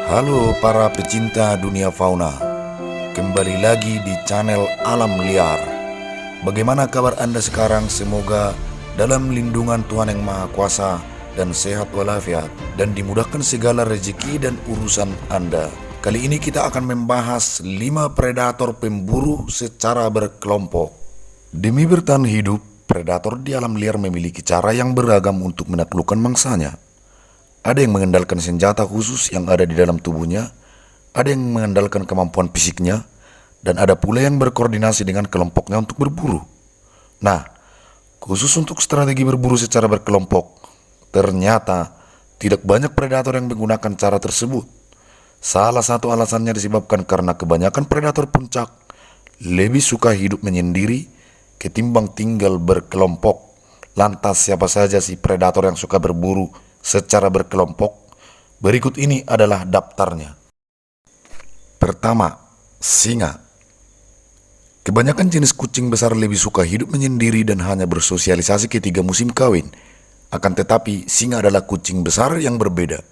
Halo para pecinta dunia fauna, kembali lagi di channel Alam Liar. Bagaimana kabar Anda sekarang? Semoga dalam lindungan Tuhan Yang Maha Kuasa dan sehat walafiat dan dimudahkan segala rezeki dan urusan Anda. Kali ini kita akan membahas 5 predator pemburu secara berkelompok. Demi bertahan hidup, predator di alam liar memiliki cara yang beragam untuk menaklukkan mangsanya. Ada yang mengandalkan senjata khusus yang ada di dalam tubuhnya, ada yang mengandalkan kemampuan fisiknya, dan ada pula yang berkoordinasi dengan kelompoknya untuk berburu. Nah, khusus untuk strategi berburu secara berkelompok, ternyata tidak banyak predator yang menggunakan cara tersebut. Salah satu alasannya disebabkan karena kebanyakan predator puncak lebih suka hidup menyendiri ketimbang tinggal berkelompok. Lantas siapa saja si predator yang suka berburu secara berkelompok? Berikut ini adalah daftarnya. Pertama, singa. Kebanyakan jenis kucing besar lebih suka hidup menyendiri dan hanya bersosialisasi ketika musim kawin. Akan tetapi, singa adalah kucing besar yang berbeda.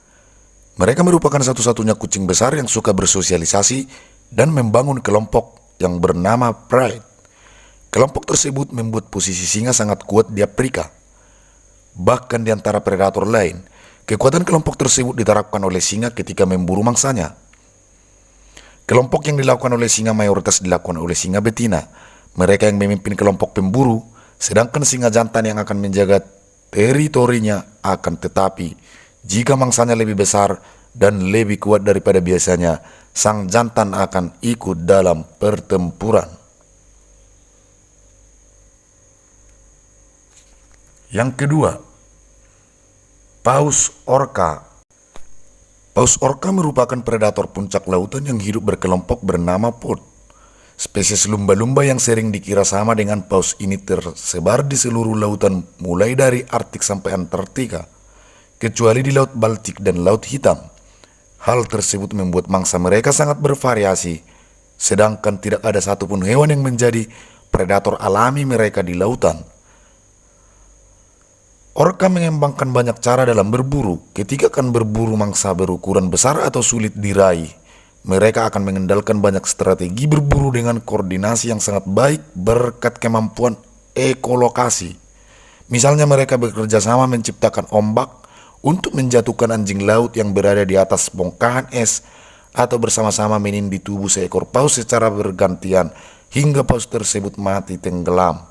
Mereka merupakan satu-satunya kucing besar yang suka bersosialisasi dan membangun kelompok yang bernama pride. Kelompok tersebut membuat posisi singa sangat kuat di Afrika. Bahkan di antara predator lain, kekuatan kelompok tersebut diterapkan oleh singa ketika memburu mangsanya. Kelompok yang dilakukan oleh singa mayoritas dilakukan oleh singa betina. Mereka yang memimpin kelompok pemburu, sedangkan singa jantan yang akan menjaga teritorinya. Akan tetapi, jika mangsanya lebih besar dan lebih kuat daripada biasanya, sang jantan akan ikut dalam pertempuran. Yang kedua, paus orca. Paus orca merupakan predator puncak lautan yang hidup berkelompok bernama pod. Spesies lumba-lumba yang sering dikira sama dengan paus ini tersebar di seluruh lautan mulai dari Arktik sampai Antartika, kecuali di Laut Baltik dan Laut Hitam. Hal tersebut membuat mangsa mereka sangat bervariasi, sedangkan tidak ada satupun hewan yang menjadi predator alami mereka di lautan. Orca mengembangkan banyak cara dalam berburu. Ketika akan berburu mangsa berukuran besar atau sulit diraih, mereka akan mengandalkan banyak strategi berburu dengan koordinasi yang sangat baik berkat kemampuan ekolokasi. Misalnya mereka bekerja sama menciptakan ombak untuk menjatuhkan anjing laut yang berada di atas bongkahan es, atau bersama-sama menindih tubuh seekor paus secara bergantian hingga paus tersebut mati tenggelam.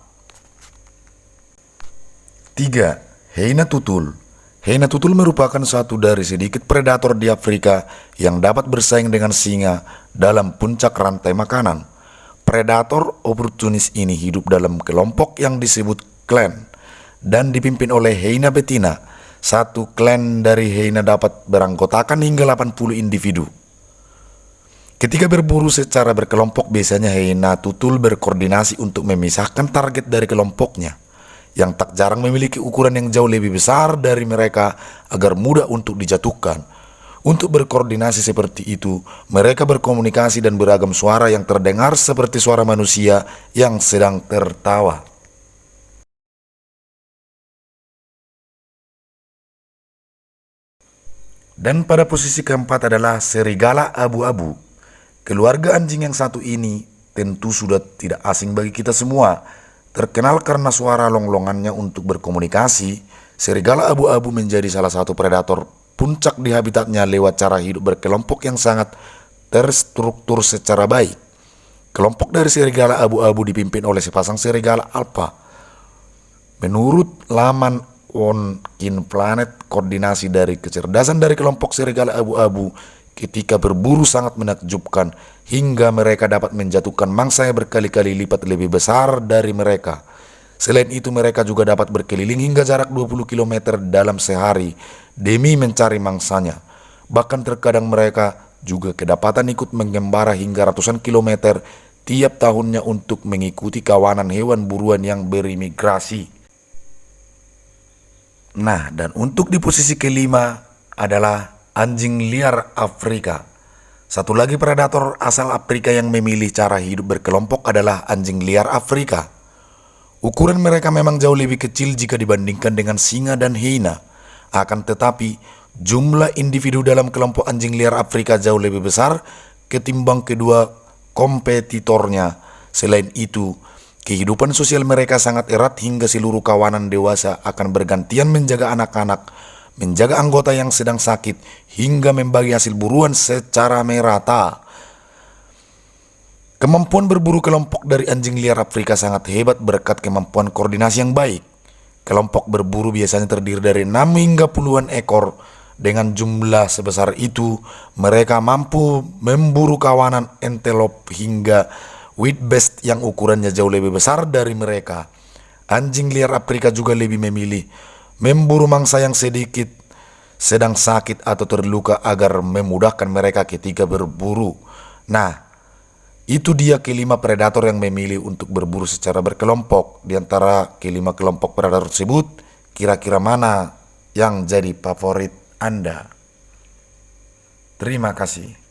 3. Hyena tutul. Hyena tutul merupakan satu dari sedikit predator di Afrika yang dapat bersaing dengan singa dalam puncak rantai makanan. Predator oportunis ini hidup dalam kelompok yang disebut klan dan dipimpin oleh hyena betina. Satu klan dari hyena dapat beranggotakan hingga 80 individu. Ketika berburu secara berkelompok, biasanya hyena tutul berkoordinasi untuk memisahkan target dari kelompoknya, yang tak jarang memiliki ukuran yang jauh lebih besar dari mereka agar mudah untuk dijatuhkan. Untuk berkoordinasi seperti itu, mereka berkomunikasi dan beragam suara yang terdengar seperti suara manusia yang sedang tertawa. Dan pada posisi keempat adalah serigala abu-abu. Keluarga anjing yang satu ini tentu sudah tidak asing bagi kita semua. Terkenal karena suara longlongannya untuk berkomunikasi, serigala abu-abu menjadi salah satu predator puncak di habitatnya lewat cara hidup berkelompok yang sangat terstruktur secara baik. Kelompok dari serigala abu-abu dipimpin oleh sepasang serigala alfa. Menurut laman On Kin Planet, koordinasi dari kecerdasan dari kelompok serigala abu-abu ketika berburu sangat menakjubkan, hingga mereka dapat menjatuhkan mangsa yang berkali-kali lipat lebih besar dari mereka. Selain itu, mereka juga dapat berkeliling hingga jarak 20 km dalam sehari demi mencari mangsanya. Bahkan terkadang mereka juga kedapatan ikut mengembara hingga ratusan kilometer tiap tahunnya untuk mengikuti kawanan hewan buruan yang berimigrasi. Nah, dan untuk di posisi kelima adalah anjing liar Afrika. Satu lagi predator asal Afrika yang memilih cara hidup berkelompok adalah anjing liar Afrika. Ukuran mereka memang jauh lebih kecil jika dibandingkan dengan singa dan hyena. Akan tetapi, Jumlah individu dalam kelompok anjing liar Afrika jauh lebih besar ketimbang kedua kompetitornya. Selain itu, kehidupan sosial mereka sangat erat hingga seluruh kawanan dewasa akan bergantian menjaga anak-anak, menjaga anggota yang sedang sakit, hingga membagi hasil buruan secara merata. Kemampuan berburu kelompok dari anjing liar Afrika sangat hebat berkat kemampuan koordinasi yang baik. Kelompok berburu biasanya terdiri dari 6 hingga puluhan ekor. Dengan jumlah sebesar itu, mereka mampu memburu kawanan antelope hingga wildebeest yang ukurannya jauh lebih besar dari mereka. Anjing liar Afrika juga lebih memilih memburu mangsa yang sedikit sedang sakit atau terluka agar memudahkan mereka ketika berburu. Nah, itu dia kelima predator yang memilih untuk berburu secara berkelompok. Di antara kelima kelompok predator tersebut, kira-kira mana yang jadi favorit Anda? Terima kasih.